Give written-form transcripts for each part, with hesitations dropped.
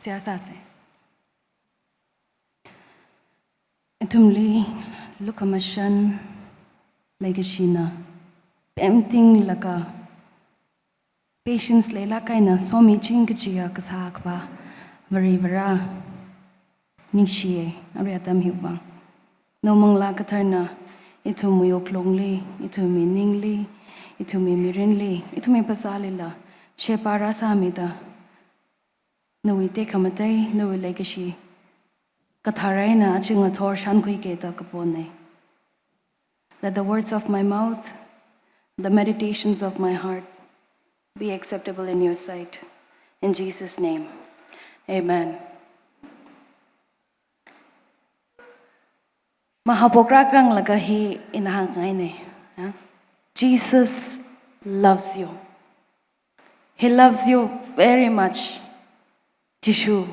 siyasa se. Itumli lukamashan legashina. Empting laka. Patience leila kaina somi chingkichiya kasakwa. Varivara. Nishiye. Ariatam hiwa. No mangla katarna. Itumi oklongli. Itumi ningli. Itumi mirinli. Itumi pasalila. Shepara samida. Nui te kamatay. Nui legashi. Katharay na aching athor shankui keta kapone. Let the words of my mouth, the meditations of my heart, be acceptable in your sight. In Jesus' name, amen. Mahapokrakrang lagahi inahang ngayon. Jesus loves you. He loves you very much. Jishu.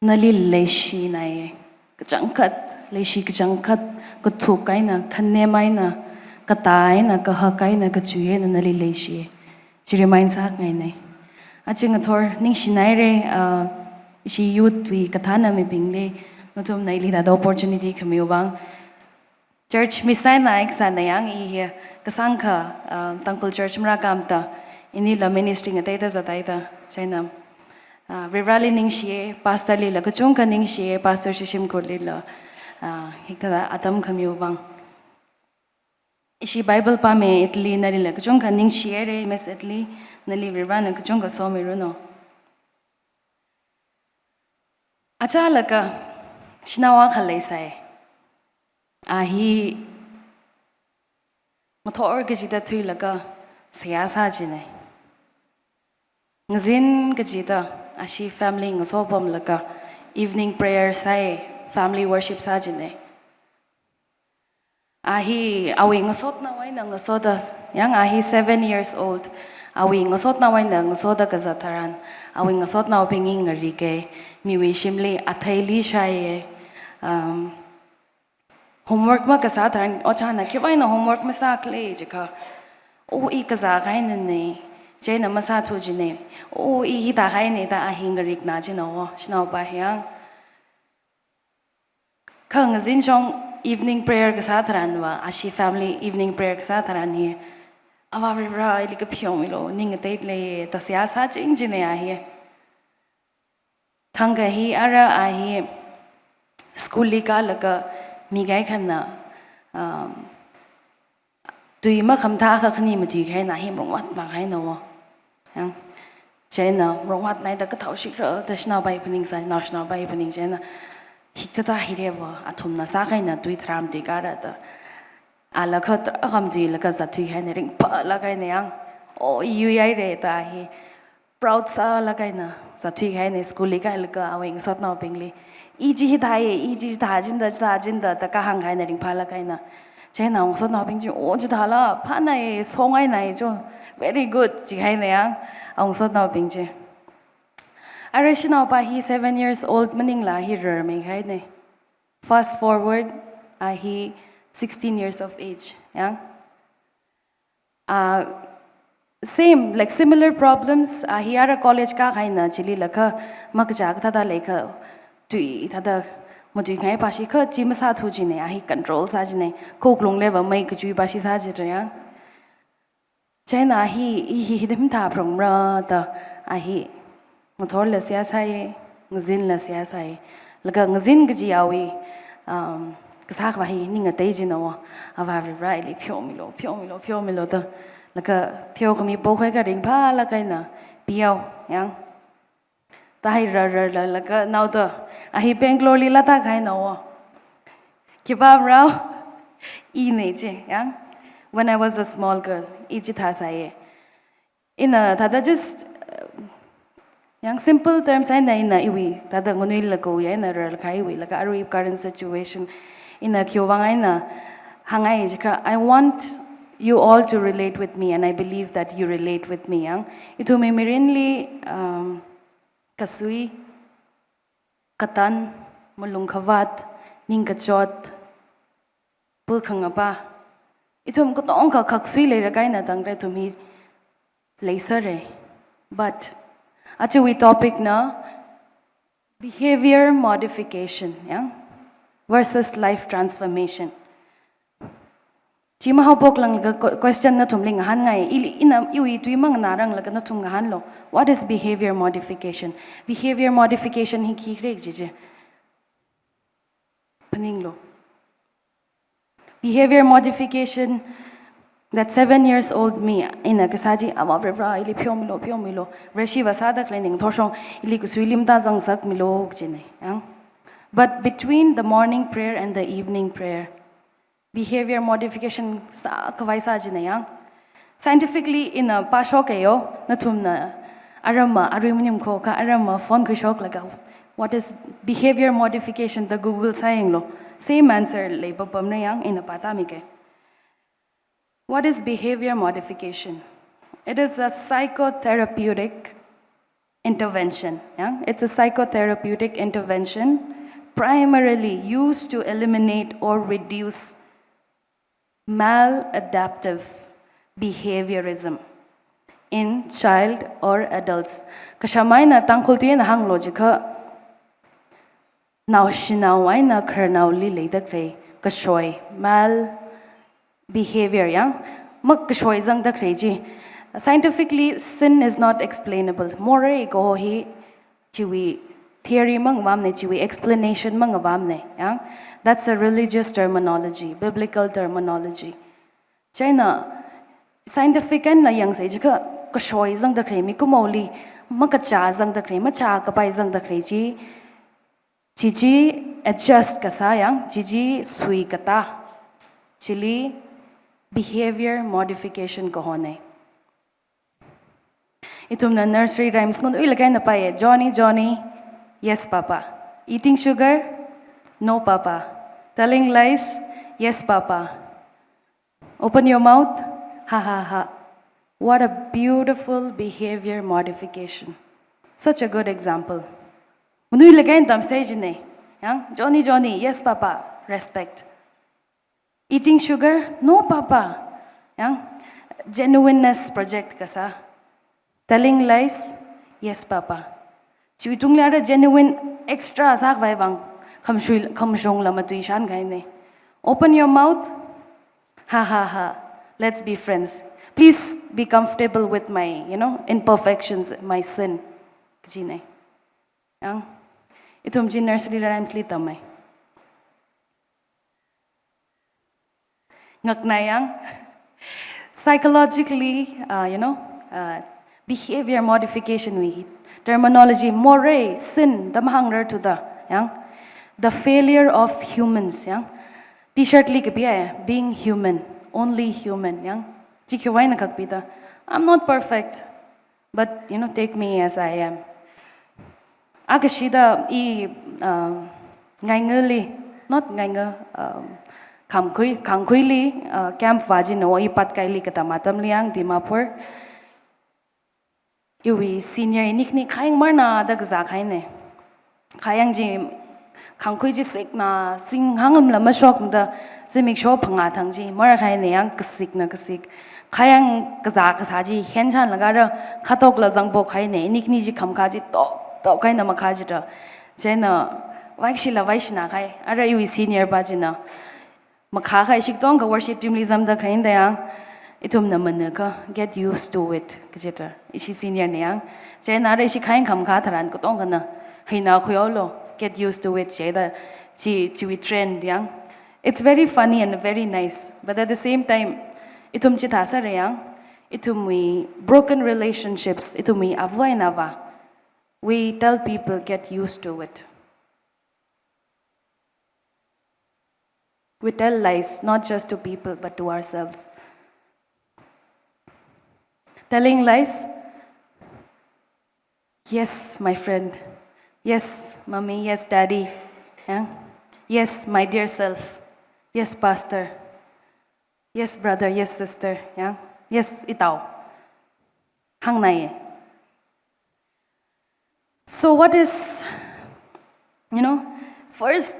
Nalil leishi na ye. Kajangkat, leishi kajangkat, kutukay na, kanemay na, katay na, kahakay na, kachuye na nalil leishi. Jirimain sa ngayon eh. At yung ator, ning shinay re, si youth we katana mi bingle, natum na ilita the opportunity kami ubang. Church misay na eksa na yang ihi, kasangka, tangkol church marakamta, inila ministry nga tayta sa tayta, China. Virali ning siye pastor lila kachung ka ning siye pastor shishim ko lila hiktada atam kami ubang ishi Bible pa me Italy na lila kachung ka ning siye re mes Italy na li virana kachung ka so miruno achala ka shinawa khalay say ahi motor kajita thui laga siyasa jine ngzin kajita ashi family ngosopam laka evening prayer sai family worship sa jine ahi awi ngosot na wai na ngosoda yang ahi 7 years old awi ngosot na wai na ngosoda kazataran awi ngosot na opinging ngarike miwi shimli athaili shai homework ma kasataran ochana kibai na homework ma sakle jika o I kaza kain ne Jane masa tu jine. Oh, I da hai ne da ahingarik na jino. Snow ba hyang. Kang zin chong evening prayer kasataran wa ashi family evening prayer kasataran ni. Awa ribra ili ka pyong ilo ning date le ta sia sa jing jine ahi. Thanga hi ara ahi school lika laka migai khanna. Tui ma kham tha ka khani ma ji khai na hi mong wat na khai na wa yang chena mong wat nai da ka thau shik ra da shna bai puning sa na shna bai puning chena hik ta hi re wa athum na sa khai na tui thram ti ka ra da ala khat kham ji la ka za thui khai na ring pa la kai na yang o yu yai re ta hi proud sa la kai na za thui khai na school li kai la ka awing sot na pingli I ji hi thai I ji tha jin da ta ka hang khai na ring pha la kai na Chena ong sot na ping ji o ji thala pha nai songai nai jo very good ji hai na yang ong sot na ping ji Arishna pa he 7 years old maning la hi rer me khai ne fast forward he 16 years of age yang same like similar problems he are a college ka khai na chili lakha makja ka tha lekha tui tha Modi khai pashi kha chi ma sa thu ji ne ahi control sa ji ne kok long le wa mai ka chui pashi sa ji ya China hi dem tha prong ra ta ahi mothor la sia sai ngzin la sia sai laga ngzin gi ji awi ka sa khwa hi ning a tai ji no awa right li phyo mi lo ta laga phyo khmi po khoi ka ring pha la kai na piao yang ta hi ra laga now ta ahi Bangalore li lata khai na wa kibab rao I ne je yang when I was a small girl I ji tha sai in a tada just yang simple terms I na iwi tada ngunui la ko ya na ral khai wi like aru current situation in a kyowang I na hangai jika I want you all to relate with me and I believe that you relate with me yang itu me mirinli kasui Katan, mulung khawat, ning kachot, pukhang apa. Itum ko tong ka khaksui le rakai na tangre tumi laser re. But achu we topic na Behavior modification, yeah, versus life transformation. Chima hopok lang question na tumling han ngai ina iwi tui mang narang laga na tum han lo. What is behavior modification? Behavior modification hi ki krek jije. Paning lo. Behavior modification. That 7 years old me in a kasaji amabra ili pyomilo reshi vasada cleaning thoshong ili kusuilim ta jang sak milo jine yang. But between the morning prayer and the evening prayer, behavior modification sa kavaisa jine yang. Scientifically in a pashok ayo natumna arama arumium ko ka arama phone ko shok laga. What is behavior modification? The Google saying lo same answer labor pamna yang in a patamike. What is behavior modification? It is a psychotherapeutic intervention. Yeah? It's a psychotherapeutic intervention primarily used to eliminate or reduce maladaptive behaviorism in child or adults. Kashamay na tangkulti na hang logika now shinaway na kernaw li leidakre kashoy mal behavior, yeah? Scientifically, sin is not explainable. More go he chiwi theory mang vamne chiwi explanation mang vamne, yeah? That's a religious terminology, biblical terminology. China scientific and la yang say jika kashoy zang da kre mi kumoli makacha zang da kre macha kapai zang da kre chi adjust kasayang chi sui kata chili behavior modification kohone. Itum na nursery rhymes kun ilagay na paye. Johnny, Johnny, yes papa. Eating sugar? No papa. Telling lies? Yes papa. Open your mouth? Ha ha ha. What a beautiful behavior modification. Such a good example. Kung ilagay na tam stage ne. Johnny, Johnny, yes papa. Respect. Eating sugar? No, Papa. Yeah? Genuineness project kasa. Telling lies? Yes, Papa. Chuitung lara genuine extra sak vai bang kamshong lama tuishan gaine. Open your mouth? Ha ha ha. Let's be friends. Please be comfortable with my, imperfections, my sin. Kajine. Yeah? Itum jin nursery rhymes li tamay. Psychologically, behavior modification we terminology more sin damhangler to the failure of humans t-shirt li being human, only human I'm not perfect, but take me as I am. Akashida not Kangkui li camp vaji no ipat kaili kata matam liang Dimapur. Iwi senior inikni kayang marna da gza kayne. Kayang ji kangkui ji sik na sing hangam lama shok da simik shok panga thang ji mar kayne yang kasik na kasik. Kayang gza ji henchan lagara katok la zangbo kayne inikni ji kamka ji to kayna makaji da. Jena vaikshina kay ara iwi senior baji na. Makaka ishikton ka worship team lizam da krain da yang itum na manaka get used to it kajita ishi senior ne yang jay na ishi kain kam ka tharan ko tong kana hina khoyolo get used to it jay da chi trend yang. It's very funny and very nice, but at the same time itum chi thasa re yang itum we broken relationships itum we avwa nava we tell people get used to it. We tell lies, not just to people, but to ourselves. Telling lies? Yes, my friend. Yes, mommy. Yes, daddy. Yeah? Yes, my dear self. Yes, pastor. Yes, brother. Yes, sister. Yeah? Yes, itaw. Hang na ye. So what is, first,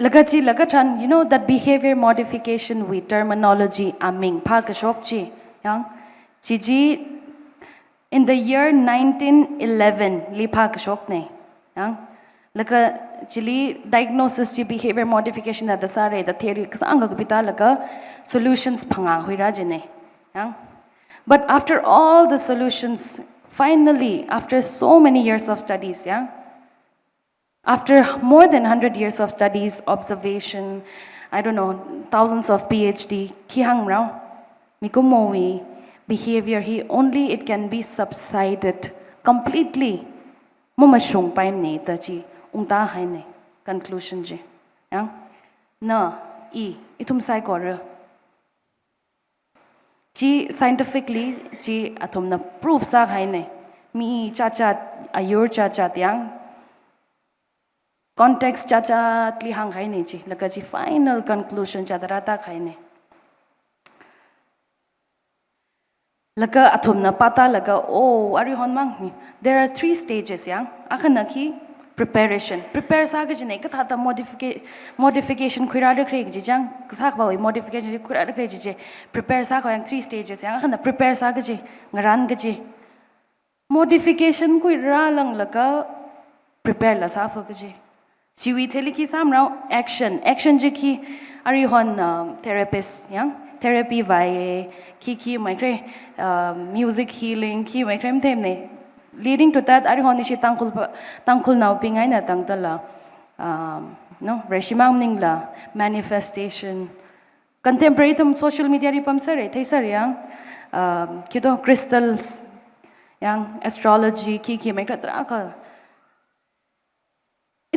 lagachan, that behavior modification with terminology aming pakashokchi, yang chiji in the year 1911 li pakashok ne, yang laka chili diagnosis chi behavior modification da sare the theory kasang ga bita laka solutions phanga huira jine yang but after all the solutions finally after so many years of studies yeah after more than 100 years of studies observation I don't know thousands of PhD ki hang rao mikumowi behavior he only it can be subsided completely momashung paim ne ta chi ungta hai ne conclusion je yang na itum sai kor chi scientifically chi atom na proof sa hai ne mi cha cha ayur cha cha tyang context cha cha tli hang hai ne chi laka chi final conclusion cha darata khai ne laka atom na pata laka oh ari hon mang there are 3 stages yang akhana ki preparation prepare sa ga jine ka thata modification khira de kreg ji jang sa ba modification ji khira de kreg ji prepare sa ga yang 3 stages yang akhana prepare sa ga ji ngaran ga ji modification ko ra lang laka prepare la sa fa ga ji chiwi theli ki sam rao action ji ki ari hon therapist yang therapy vai ki micre music healing ki micre them ne leading to that ari honi shi tangkul now pingai na tangtala no reshimang ningla manifestation contemporary tum social media ri pamsare thaisar yang kido crystals yang astrology ki micre tra ka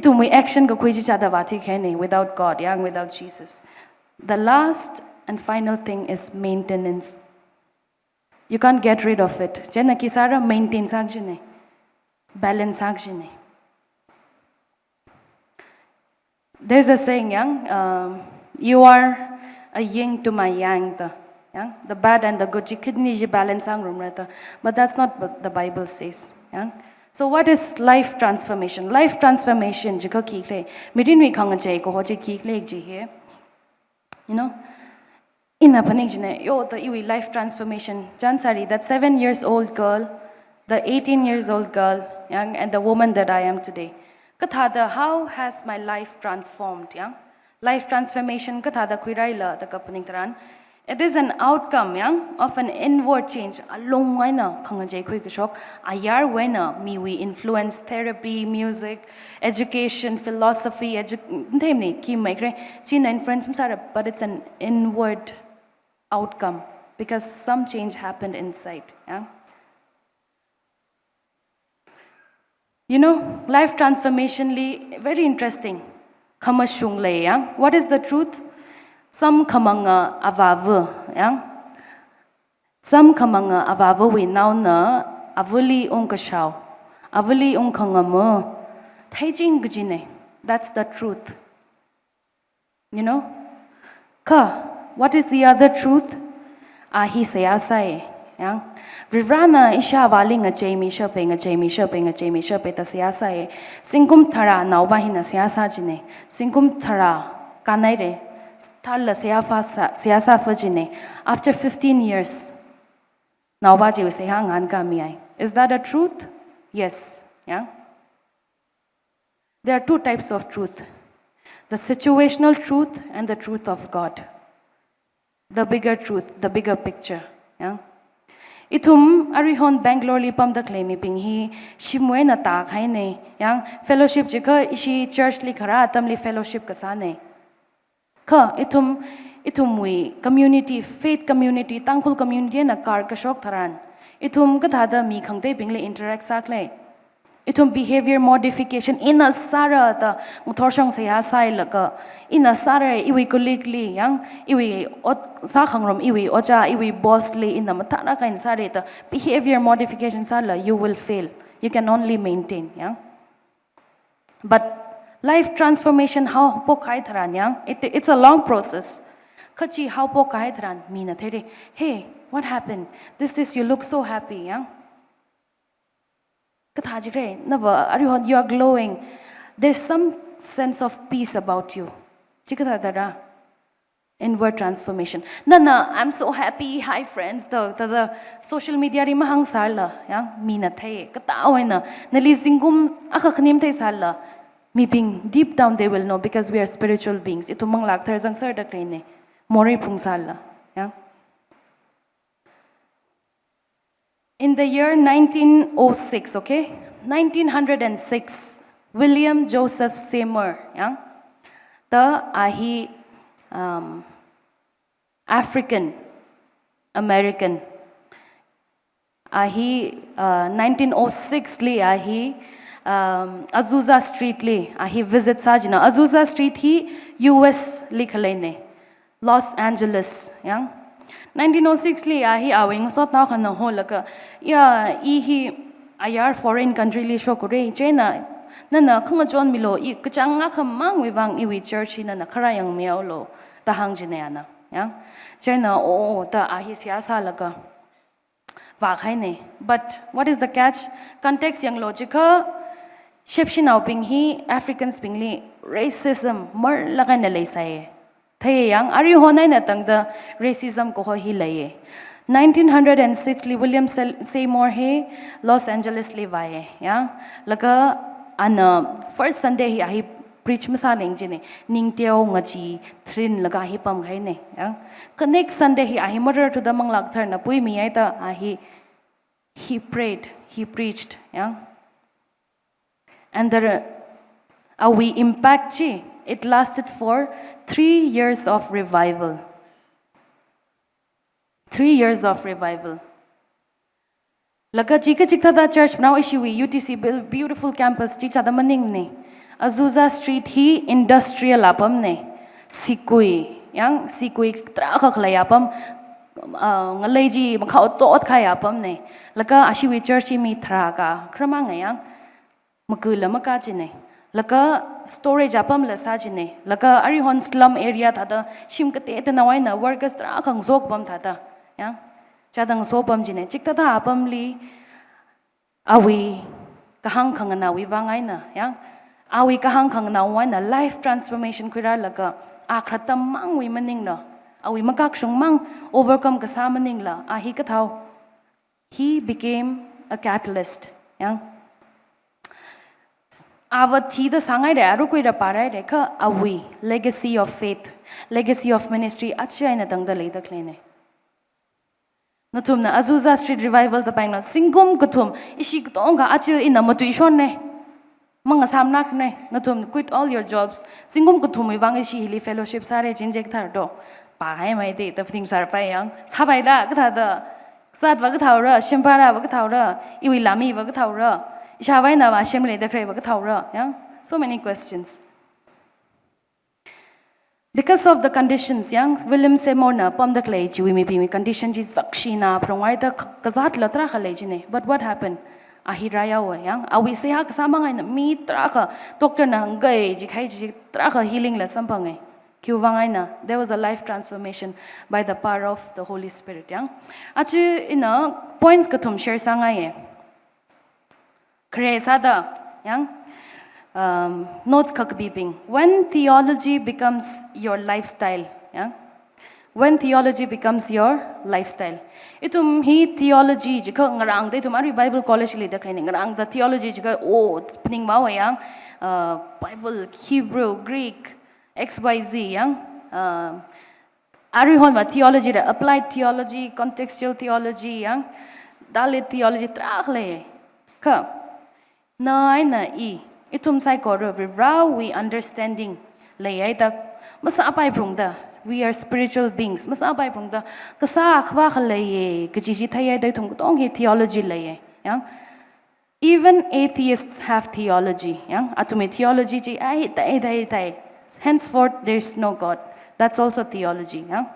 itum we action ko khuiji chada wati khane without God yang without Jesus the last and final thing is maintenance. You can't get rid of it. Jena kisara maintain sakjine, balance sakjine. There's a saying, yang, you are a yin to my yang. Yang, the bad and the good, kidney balance sang but that's not what the Bible says. Yang. So what is life transformation? Life transformation, jiko kikre. Midin we kanga jay ko hoji kikle ji here. You know. In a panig yo the iwi life transformation Chansari that 7 years old girl the 18 years old girl young and the woman that I am today kathada how has my life transformed young life transformation kathada kuiraila the kapaning taran it is an outcome young of an inward change along waina khangajai khoi kishok ayar waina mi we influence therapy music education philosophy themni ki maikre chin influence sara but it's an inward outcome because some change happened inside yeah you know life transformationally very interesting Kashung le yeah what is the truth some kamanga avavu yeah some kamanga avavu we now na avuli onkashao avuli onkangamo thaijing gujine that's the truth you know what is the other truth? Ahi sayasai. Yang Vivrana isha waling a Jamie shopping a Jamie shopping a Jamie shop at a sayasai. Singum tara naubahina siasa jine. Singum tara kanaire. Tala siasa fajine. After 15 years, naubaji will say hang an kamiai. Is that a truth? Yes. Yeah. There are 2 types of truth. The situational truth and the truth of God. The bigger truth, the bigger picture. Yeah. Itum arihon Bangalore lipam da claimi ping hi shimwe na ta khai ne yang fellowship jika ishi church li khara atamli fellowship kasane. Itum we community faith community tangkul community na kar ka shok tharan. Itum ka thada mi khangte pingle interact sakle. Itum behavior modification in a sara ta muthorshong saya sai laka in a sara iwi colleaguely yang iwi sa khangrom iwi ocha iwi bossly in the matana kain sare ta behavior modification sala you will fail you can only maintain yang but life transformation how po kai tharan yang it's a long process khachi how po kai tharan mina there hey what happened this you look so happy yang you are glowing. There's some sense of peace about you. Inward transformation. No, I'm so happy. Hi friends. The social media ri mahang sarla. Yang mina thay. Kataoy na. Nalizingum akaknim thay sarla. Meeping deep down they will know because we are spiritual beings. Itu mang lak thar jang sar dak reine. Mori pungsal la. Yeah. In the year 1906, okay? 1906, William Joseph Seymour, yeah? The ahi African American ahi 1906 li ahi Azusa Street li ahi visit sajina. Azusa Street hi US li khalaine. Los Angeles, yeah? 1906 li ahi awing sot na khana ho laka ya hi ayar foreign country li shokure chena nana khanga jon milo I kachanga khamang wibang iwi church na na khara yang meolo ta hang jine ana ya chena o ta ahi siyasa laka wa khaine. But what is the catch? Context yang logical shepshin au ping hi Africans pingli racism mar laga na leisai thay yang ari honai na tang the racism ko hi laye. 1906 li William Seymour he Los Angeles li vaye ya laga ana first Sunday hi ahi preach masaling jine ningteo ngaji thrin laga hi pam khaine ya ka next Sunday hi ahi murder to the manglak thar na pui mi ai ta ahi he prayed, he preached, yeah. And the we impact chi it lasted for 3 years of revival. 3 years of revival. Laka chika chikta da church now ishiwi UTC beautiful campus chi chada maning ne. Azusa Street hi industrial apam ne. Sikui yang sikui tra kha khlayapam ngalai ji makhau tot khayapam ne. Laka ashiwi church mi thra ka krama ngayang makula maka chine. Laka storage apam la sa chine. Laka arihon slum area thada shimkate te nawai na workers tra khang zok bam thada. Yeah. Chadang so pam jine chikta ta apam li awi kahang khang na wi wangai na ya awi kahang khang na wa na life transformation khira laka akhratam mang wi maning na awi makak shung mang overcome ka sa maning la a hi ka thau he became a catalyst ya avathi da sangai re aru koi ra parai re kha awi legacy of faith legacy of ministry achai na tang da le da klene Natum na Azusa Street Revival the pangna singum kutum ishi kutonga achi in a motuishon ne mga samnak ne natum quit all your jobs singum kutum iwang ishi hili fellowship sare jinjek thar do pa hai mai de the things are payang sabai da ka da sat wa ka thawra shimpara wa ka thawra iwi lami wa ka thawra ishawai na wa shimle da krai wa ka thawra yeah so many questions. Because of the conditions, young William Seymour na pom the clay chui mi pi condition ji sakshi na prongwai da kazat latra khalejine. But what happened? Ahiraya wa yang awi se ha kasama ngai na mi traka doctor na ngai ji khai ji traka healing la sampangai. Kyu wangai na there was a life transformation by the power of the Holy Spirit. Yang achi ina points kathum share sangai. Kre sada yang notes kakbibing. When theology becomes your lifestyle, yeah? When theology becomes your lifestyle. Itum hi theology jika ngarang de tumari Bible college li dakre ngarang the theology jika oh pning mau yang Bible Hebrew Greek XYZ yang arihon ma theology ra applied theology contextual theology yang dalit theology trakle ka nai na I itum sai ko raw we understanding layai da masa apai brungda we are spiritual beings masa apai brungda kasa khwa khalaye kiji thayai da tum tong hi theology laye yang even atheists have theology yang atume theology ji ai tai henceforth there is no god that's also theology yang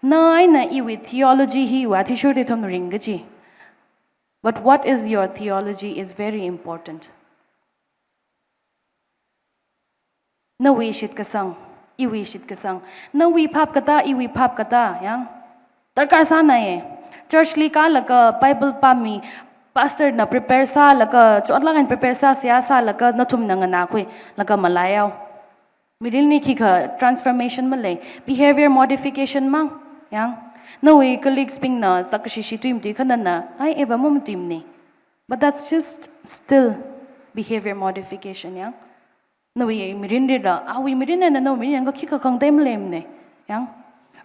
nai na I with theology hi wa thi shur de thum ringaji but what is your theology is very important. No we shit kasang, iwi shit kasang. No we pap kata, iwi pap kata, yang. Tarkar sana ye. Church li ka laka Bible pa mi pastor na prepare sa laka chot lang prepare sa siya sa laka natum na nganakwe laka malayaw. Midil ni kika transformation malay behavior modification mang, yang. No we colleagues ping na sakashishi tuim tu kana na ay eva mum tuim ni. But that's just still behavior modification, yang. no we mirin rida we mirin and no mirin go kika kang dem lem ne yang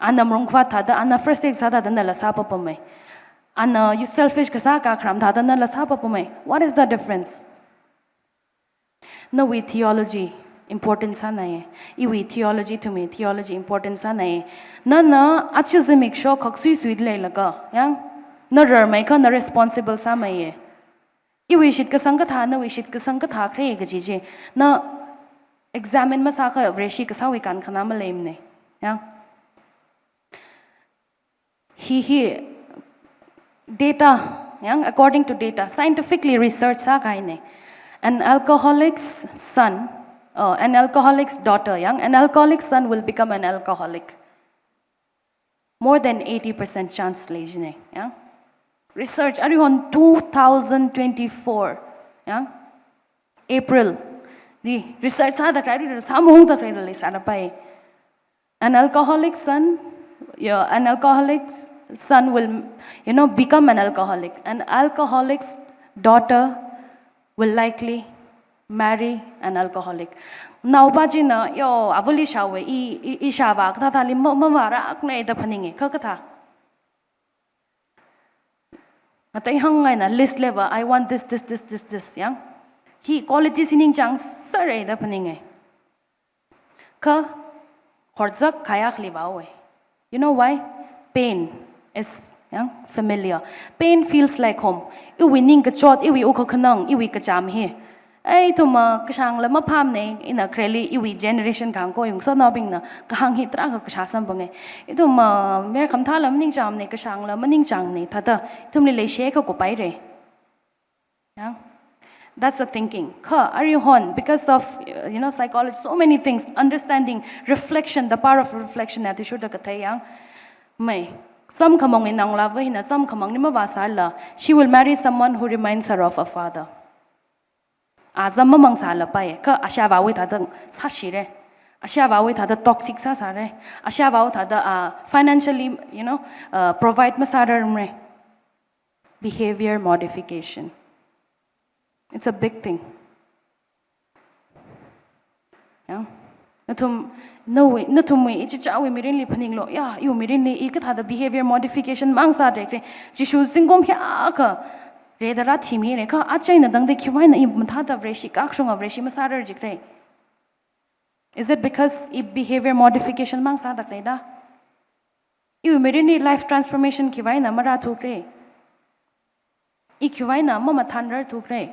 ana mrong khwa tha da ana first aid sa da na la sa pa pa mai ana you selfish ka sa ka khram tha da na la sa pa pa mai what is the difference no we theology importance sa nae we theology to me theology importance sa nae na achu ze make sure khak sui sui le la ka yang na rar mai ka na responsible sa mai we shit ka sang ka tha na we shit ka sang ka tha khre ga ji je na examine ma sa ka reshi ka sa we kan khana ma lem ne yang he data yang according to data scientifically research sa kai ne an alcoholic's son an alcoholic's daughter yang an alcoholic son will become an alcoholic more than 80% chance lesion yeah research are on 2024 yeah April the research sa da kai ri sa mo da kai le sa na pai an alcoholic son an alcoholic's son will become an alcoholic an alcoholic's daughter will likely marry an alcoholic now ba jina yo avuli shawe I shawa ka tha lim ma mara ak nei da phaninge kha ka tha atai hang ngai na list level I want this yang he quality sining chang sare da phaninge kha khorzak khayak li bawe you know why pain is familiar pain feels like home I winning ka chot I wi o khanang I wi ka cham he ai thuma kashang la ma pham ne ina kreli I wi generation kang ko yung so no bing na kahang hi tra ka sha sam bange I thuma mer kham tha lam ning cham ne kashang la maning chang ne thada thum le she ka ko pai re yeah that's the thinking kha are you hon because of psychology so many things understanding reflection the power of reflection at should ka thai yang mai some khamong in angla wa hina some khamong ni ma ba sa la she will marry someone who reminds her of a father azam ma mang sa la pai ka asha ba we tha dang sa shi re asha ba we tha da toxic sa re asha ba tha da financially provide ma sa re behavior modification it's a big thing yeah natum we ichi cha we mirin li phaning lo ya you mirin ni I ka tha da behavior modification mang sa de kre jishu singom hya ka re da ra thimi re ka a chai na dang de khiwai na I tha da reshi Kashung of reshi ma sa re jikre is it because I behavior modification mang sa da kre da you mirin ni life transformation khiwai na mara thu kre I khiwai na ma thander thu kre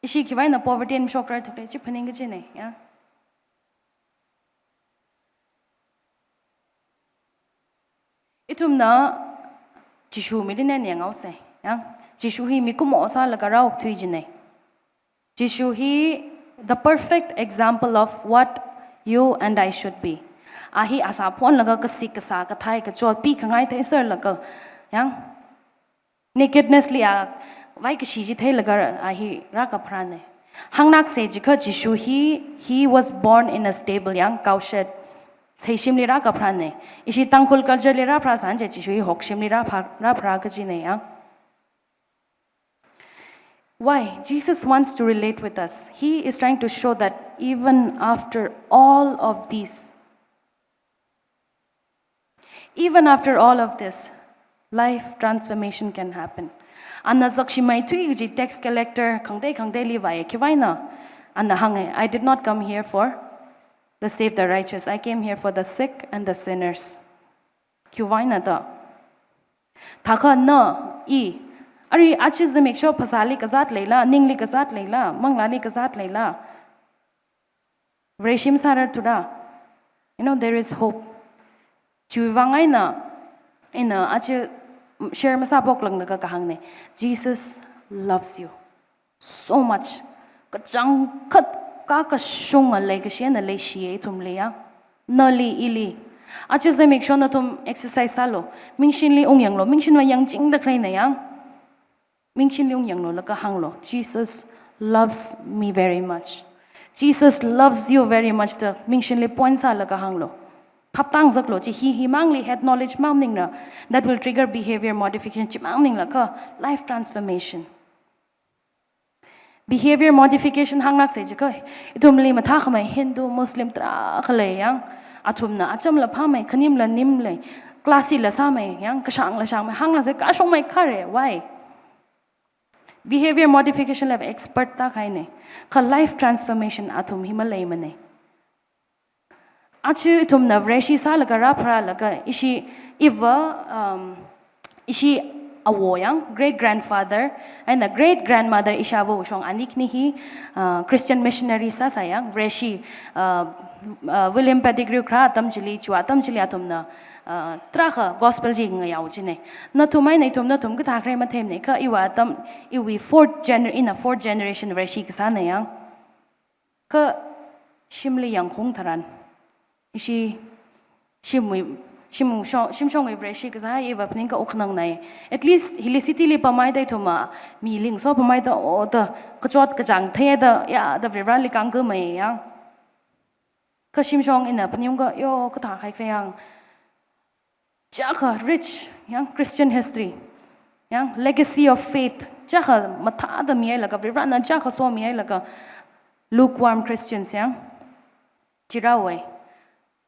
ishi khiwai na poverty and shocker thu kre chi phaning ge ne ya itum na jishu midine ne ngau se yang jishu hi mi kumo sa la ka rauk thui jine jishu hi the perfect example of what you and I should be ahi asa phon laga ka sik ka sa ka thai ka chot pi khangai thai sir laga yang nakedness li a vai ka shi ji thai laga ahi ra ka phrane hangnak se jikha jishu he was born in a stable yang cowshed sei shim li ra ka phrane ishi tangkhul culture li ra phra san je jishu hi hok shim li ra phra ka ji ne yang why Jesus wants to relate with us he is trying to show that even after all of this life transformation can happen anna zakshi mai thui ji tax collector khangdei li vai khiwaina anna hange I did not come here for the save the righteous I came here for the sick and the sinners khiwaina da thakha na I ari achiz make sure phasali kazat leila ningli kazat leila manglali kazat leila reshim sarar tuda there is hope chuwangai na ina achi share masa bok lang na ka hang ne Jesus loves you so much ka chang khat ka Kashung alai ka shen alai shi tum le ya nali ili achi ze make sure na tum exercise salo mingshin li ong yang lo mingshin ma yang ching da krai na yang mingshin li ong yang lo la ka hang lo Jesus loves me very much Jesus loves you very much the mingshin li point sa la ka hang lo thaptang zak lo chi hi mang li head knowledge mam ning na that will trigger behavior modification chi mang ning la ka life transformation behavior modification hang nak se je ko itum li ma tha khmai Hindu Muslim tra khle yang athum na acham la pha mai khanim la nim le classy la sa mai yang kashang la shang mai hang la se ka shong mai khare why behavior modification lab expert ta khai ne kha life transformation athum himalay mane achu itum na vreshi sa la ga ra phra la ga ishi ishi awoyang great grandfather and the great grandmother ishabo shong anik ni hi Christian missionary sa sayang vreshi William Pettigrew kra tam chili chwa tam chili atum na traka gospel ji nga yaw chine na thumai nei thum na thum ka thakre ma them ne kha iwa tam iwi fourth generation vreshi ka sa na yang ka shimli yang khong tharan ishi shimshong vreshi ka sa iwa pning ka ukhnang nai at least hilicity li pamai dai thuma mi ling so pamai da o da ka chot ka jang the da ya da vira li kang ka mai yang ka shimshong ina pning ka yo ka tha khai krang Chaka rich yang Christian history yang legacy of faith chaka matha da mi laga virana chaka so mi laga lukewarm Christians yang chirawai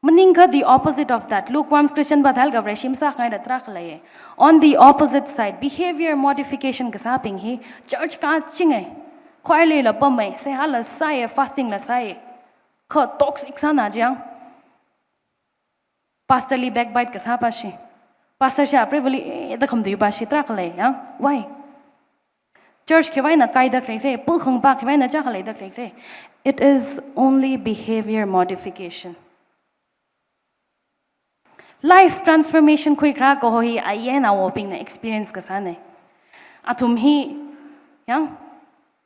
maninga the opposite of that lukewarm Christian bathal ga reshim sa ngai da trak lai on the opposite side behavior modification ka saping hi church ka chingai khwaile la pamai se hala sai fasting la sai kha toxic sana jang Pastor Lee backbite ka sapa shi. Pastor siya prevali da kham du ba shi tra kale yang why? Church khwai na kai da kre pu khang ba khwai na cha kale da kre. It is only behavior modification. Life transformation khoi kra ko hi ayen a woping na experience ka sane. Atum hi yang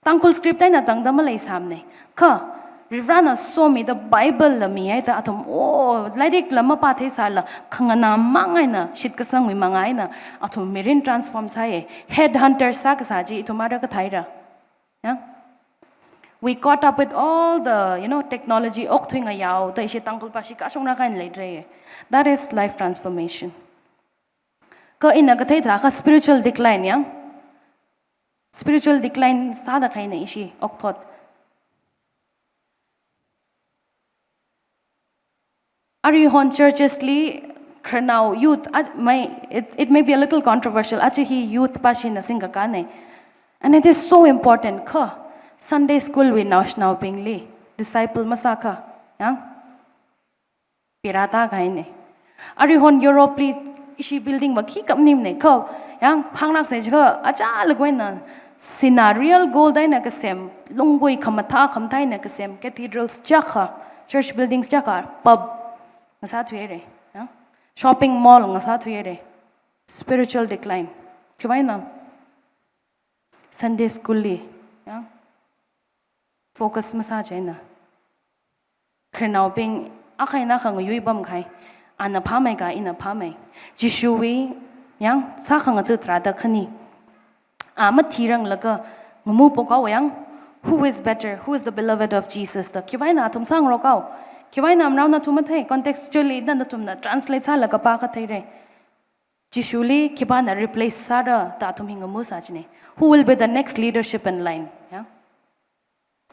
tangkul script na tang da malai samne. Kha Rivana saw me the Bible la mi ai ta atum oh like lama pa the sa la khangana mangai na shit ka sang wi mangai na atum merin transform sa ye headhunter sa ka sa ji itumara ka thaira yeah we caught up with all the technology ok thuinga yaw ta ise tangkul pa shi ka song na kan leidre that is life transformation ka ina ka thai thra ka spiritual decline yang spiritual decline sa da khai na ishi ok thot Arihon churches li now youth it may be a little controversial achi hi youth pashin singa kane and it is so important kha Sunday school we now pingli disciple masaka yang pirata gaine Arihon Europe li ishi building ba ki kam nim ne kha yang phangnak se jha acha lagwaina scenario gold ai na ka sem lungoi khamatha khamthai na ka sem cathedrals chakha church buildings chakha pub ngasa thuere shopping mall ngasa thuere spiritual decline kiwaina Sunday school li focus masa chaina khnau ping akhaina khang yui bam khai ana phamai ka ina phamai jishuwi yang sa khang chu tra da khani ama thirang laga ngumu pokaw yang who is better who is the beloved of Jesus the kiwaina thum sang rokaw Kiwai nam rao na tumatay contextually na tumna translate sa laga pa ka thayre. Jishuli kiba na replace sara ta tumhinga mo sa chine. Who will be the next leadership in line? Yeah.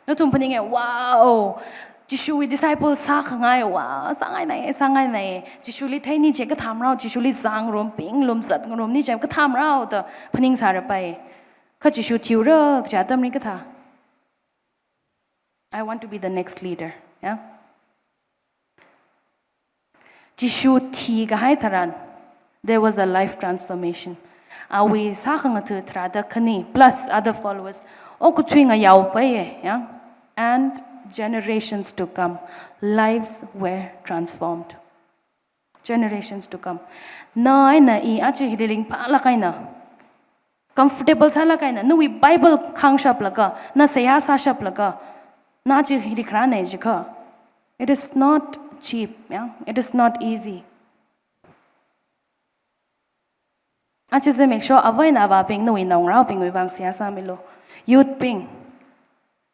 No tumpaninge wow. Jishuli disciples sa kangay wow sangay na ye. Jishuli thay ni che ka tham rao jishuli sang rom ping lum sat rom ni che ka tham rao ta paning sara pa ye. Ka jishu tiura ka jatam ni ka tha. I want to be the next leader. Yeah. Jishu thi ga hai tharan there was a life transformation awi sa khang tu trada khani plus other followers o ku twinga yaw pa ye yeah and generations to come lives were transformed generations to come na I achi hiling pa la kaina comfortable sa la kaina no we bible khang shap laga na seya sa shap laga na chi hirikra ne jikha it is not cheap, yeah? It is not easy. Ache se make sure avoid na ba ping no inong rao ping we wang sia sa melo. Youth ping.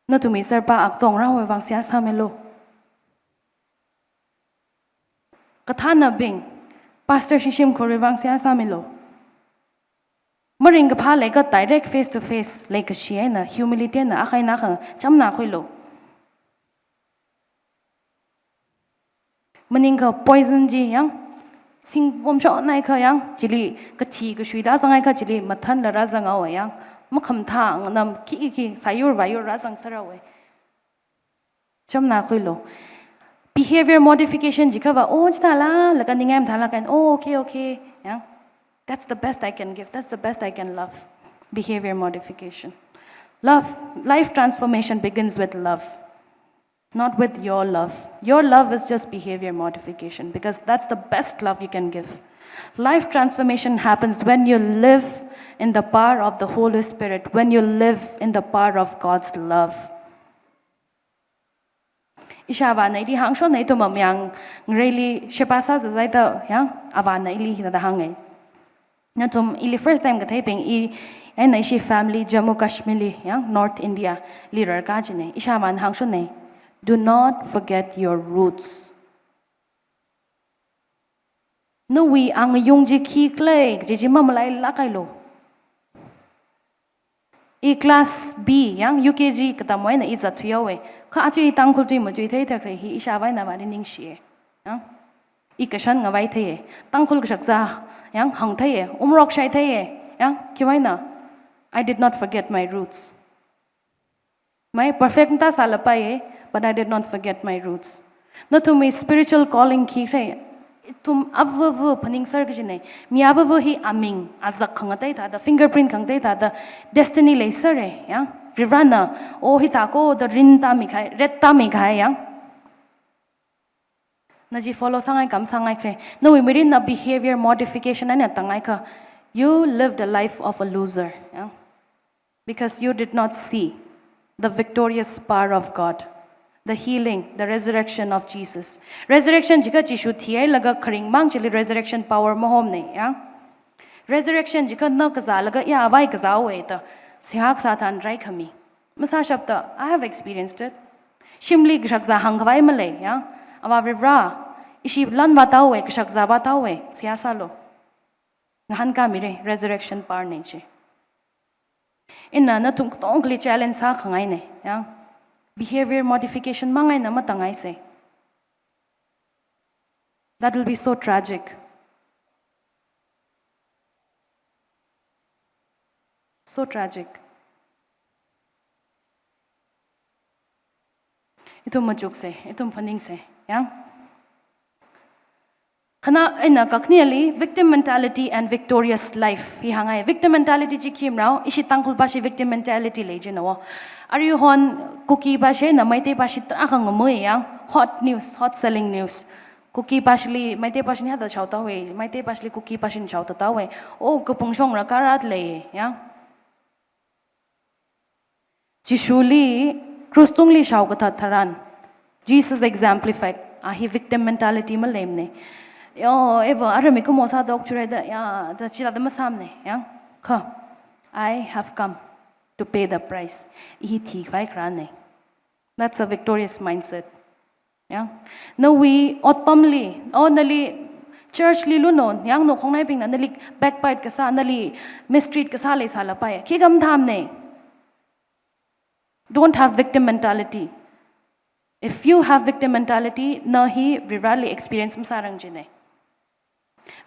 Na tu mi sir pa aktong rao we wang sia sa melo. Kathana ping. Pastor shishim ko we wang sia sa melo. Maring ka pha like direct face to face like she na humility na akai na ka cham na khoi lo maning ka poison ji yang sing bom sho nai ka yang chili ka thi ka shui da sangai ka chili mathan la ra zanga wa yang ma kham tha nam ki sayur bayur ra sang sara we cham na khoi lo behavior modification ji ka ba oh chta la ka ningam thala kan oh okay yang that's the best I can give, that's the best I can love. Behavior modification. Love, life transformation begins with love, not with your love. Your love is just behavior modification because that's the best love you can give. Life transformation happens when you live in the power of the Holy Spirit, when you live in the power of God's love. Isha na ili hang sho na ito mamyang really shepasa zai ta yang avana ili hina hangai. Na tum ili first time ka taping I na ishi family Jammu Kashmir yang North India lirar ka jine isha man hang sho ne do not forget your roots. No we ang yung ji ki klay ji mamalai lakay lo. I class B yang UKG katamoy na iza tuyawe ka achi tangkul tu mo jui thai thakre hi isha vai na ma ning shi yang I kashan nga vai thai tangkul ka sakza yang hang thai umrok shai thai yang kiwai na I did not forget my roots. My perfect ta sala pai but I did not forget my roots. No to my spiritual calling ki kre tum abvu paning sar gine mi abvu hi aming azak khangatai tha the fingerprint khangtai tha the destiny le sare yang rivrana o hi ta ko the rin ta mi khai red ta mi khai yang na ji follow sangai kam sangai kre no we merin na behavior modification ana tangai ka you lived a life of a loser yeah? Because you did not see the victorious power of God, the healing, the resurrection of Jesus. Resurrection jika jishu thiai laga kharing mang chili resurrection power mohom ne ya. Resurrection jika na kaza laga ya avai kaza we ta sihak satan rai khami. Masa shabta I have experienced it. Shimli gshakza hangwai male ya. Awa vibra ishi lan batao we gshakza batao we siyasa lo. Ngahan ka mire resurrection power ne che. Inna na tung tongli challenge sa khangai ne ya. Behavior modification mangai na matangai se. That will be so tragic. So tragic. Ito majuk se, ito paning se, ya. Kana ina kakniali victim mentality and victorious life. Hi hangai victim mentality ji kim rao ishi tangkul ba shi victim mentality leje no. Are you hon cookie ba she na maite ba shi tra khang ngoi yang hot news, hot selling news. Cookie pasli maite pas ni hada chauta we, maite pasli cookie pasin chauta ta we. Oh kupung shong ra karat le yang. Jishuli krustungli shau ka tharan. Jesus exemplified ahi victim mentality ma lemne. Yo ever arami ko mosa doctor da ya da chila da masamne ya kha I have come to pay the price I thi vai krane. That's a victorious mindset. Yeah. No we otpamli onali church li lunon yang no khongnai ping na nali backbite ka sa nali mistreat ka sa le sala pa ki gam tham ne. Don't have victim mentality. If you have victim mentality na hi rarely experience masarang jine.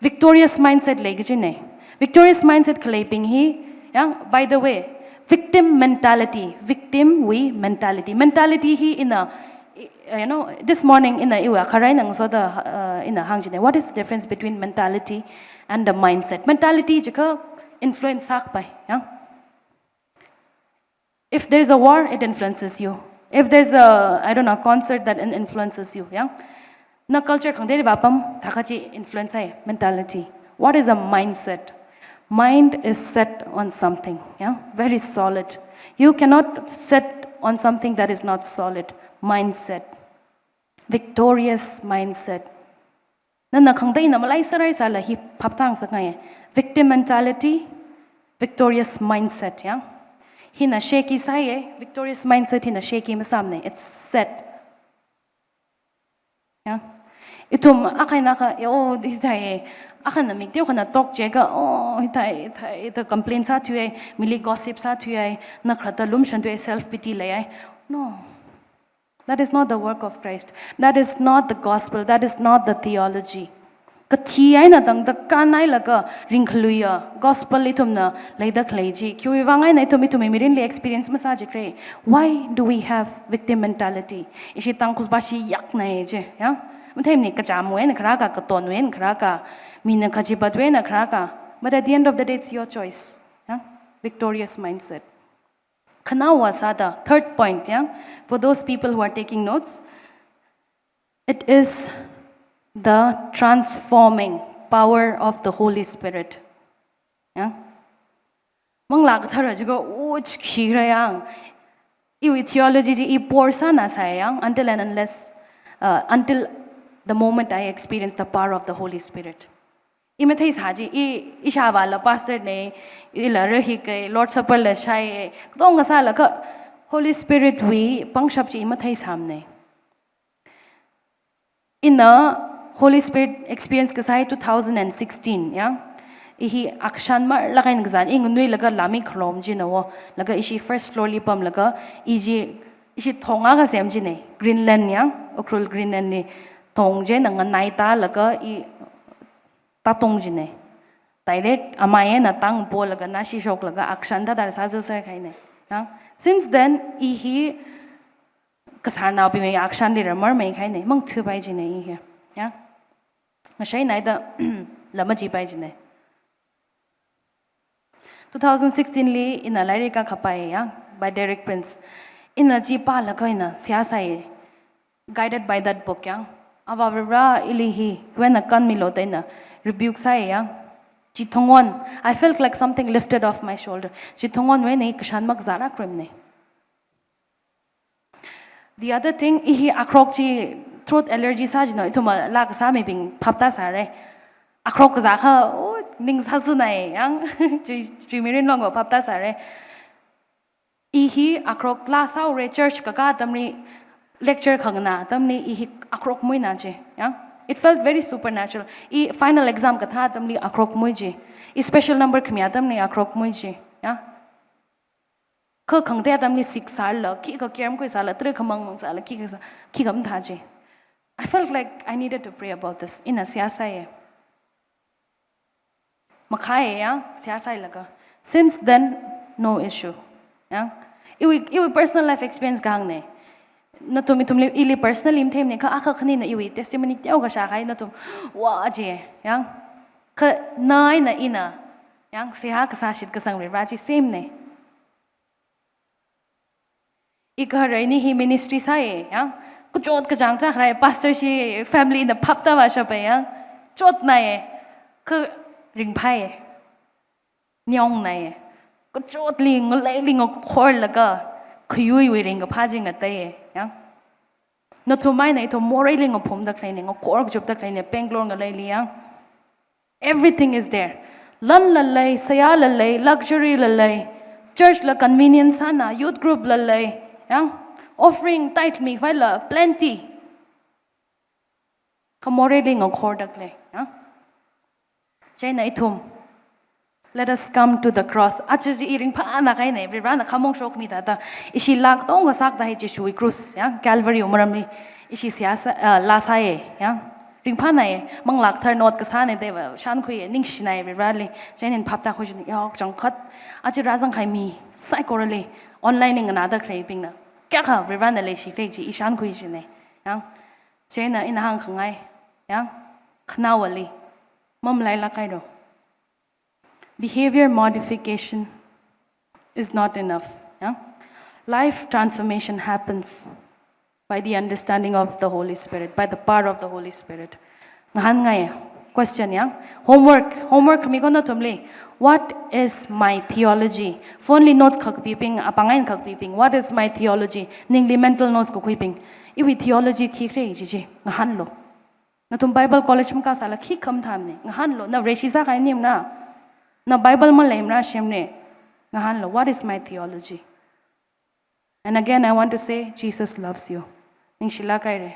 Victorious mindset legijine. Victorious mindset claping he. Yeah. By the way, victim mentality. Victim we mentality. Mentality he in a this morning in a iwa karai nang so the in a hangjine. What is the difference between mentality and the mindset? Mentality jika influence sak pai. Yeah. If there's a war, it influences you. If there's a concert that influences you. Yeah. Na culture khang deri bapam thakachi influence hai mentality. What is a mindset? Mind is set on something, yeah, very solid. You cannot set on something that is not solid. Mindset, victorious mindset. Na khang dei na malai sarai sala hi phaptang sakngai. Victim mentality, victorious mindset, yeah. Hina shaky sai victorious mindset hina shaky masamne. It's set. Yeah. Itum akay naka oh dithai akan na mig teo kana talk jega oh thai the complaint sa thuai mili gossip sa thuai na khrata lum shan tu self pity lai no. That is not the work of Christ. That is not the gospel. That is not the theology. Kathi ay na tang kanay laga ringkluya gospel itum na laydak layji kyui wangay na itum mirin li experience masaje kre. Why do we have victim mentality? Ishi tangkul bashi yak na eje ya. Mathem ni kajamu na kraka katon wen kraka mina kajibat wen na kraka. But at the end of the day, it's your choice. Yeah? Victorious mindset. Khanawa sada. Third point, yeah, for those people who are taking notes, it is the transforming power of the Holy Spirit. Yeah. Mang lag thara jigo uch khirayang. Iwi theology ji I porsa na sayang until and unless until the moment I experience the power of the Holy Spirit. Imathai saji isha wala pastor ne ila rahi ke Lord Supper la shai dong sa la ka Holy Spirit we pangshap ji imathai samne. In the Holy Spirit experience ka sai 2016 yeah ihi akshan mar lakain gzan ingunui laga lami khlom ji no laga ishi first floor lipam laga iji ishi thonga ga sem ji ne Greenland ya okrul Greenland ni thong je nang naita laga I tatong jine direct amaye na tang po laga na shi shok laga akshan da dar sa sa khai ne since then ihi kasar na bi akshan li ramar mai khai ne mang thu bai jine I he ya ngai nai da lama ji bai jine 2016 li in a lairi ka khapai ya by Derek Prince in a ji pa laga ina sia sai guided by that book ya avavra ilihi when a kan milota ina rebuke saya Jithongon I felt like something lifted off my shoulder Jithongon when ei kshan mak zara krimne the other thing ihi akrok ji throat allergy sa jino ituma lag sa me bing phapta sare akrok za kha o ning sa su nai yang ji mirin long phapta sare ihi akrok la sa re church ka ka tamri lecture khangna tamni ihi akrok moi na che yang it felt very supernatural. I final exam katha tamli akrok moiji. I special number khmya tamni akrok moiji. Yeah. Kho khangte tamni 6 sal la ki ka kerm ko sala tre khamang sala ki gam tha je. I felt like I needed to pray about this in a siyasa ye. Makhaye ya siyasa laga. Since then no issue. Yeah. Iwi personal life experience gang ne. Na tum ili personal im them ne ka akha khani na iwi testimony teu ga sha khai na tum wa je yang kha nai na ina yang se ha ka sa shit ka sang ra ji same ne ikha rai ni hi ministry sa ye yang ku chot ka jang cha rai pastor shi family na phapta wa sha pa yang chot na ye ka ring phai nyong na ye ku chot ling lai ling ko khor la ka khuyui wi ring ka phajing ata ye yang no to mai na ito more ling of pom da klein ng kork job da klein penglor nga lai liang everything is there lan la lai saya la lai luxury la lai church la convenience sana youth group la lai yang offering tight me vai la plenty ka more ling of khor da klei yang chai na itum let us come to the cross. Achaji iring pa na kai na everyone na kamong shok mi ta ishi lak tong ga sak da hi chui cross ya Calvary umaram ni ishi siasa la sa ye ya ring pa na ye mang lak thar not ka sa ne de shan khui ning shi na everyone li jainin phap ta khoi ya jong khat achi razang khai mi psychorally online ning na da craving na kya kha everyone na le shi klei ji ishan khui ji ne ya chena in hang khangai ya khnawali mam lai la kai do Behavior modification is not enough. Yeah? Life transformation happens by the understanding of the Holy Spirit, by the power of the Holy Spirit. Question, yeah? Homework, mi ko na tumli. What is my theology? Phonely notes kakpiping, apangain kakpiping. What is my theology? Ningli mental notes kakpiping. Iwi theology kikre jiji, ngahan lo. Na tum Bible college mo ka sala kikam tham ne, ngahan lo. Na reshisa kay nim na. Na Bible mo laim ra shemne ngahan lo what is my theology and again I want to say Jesus loves you ning shila kai re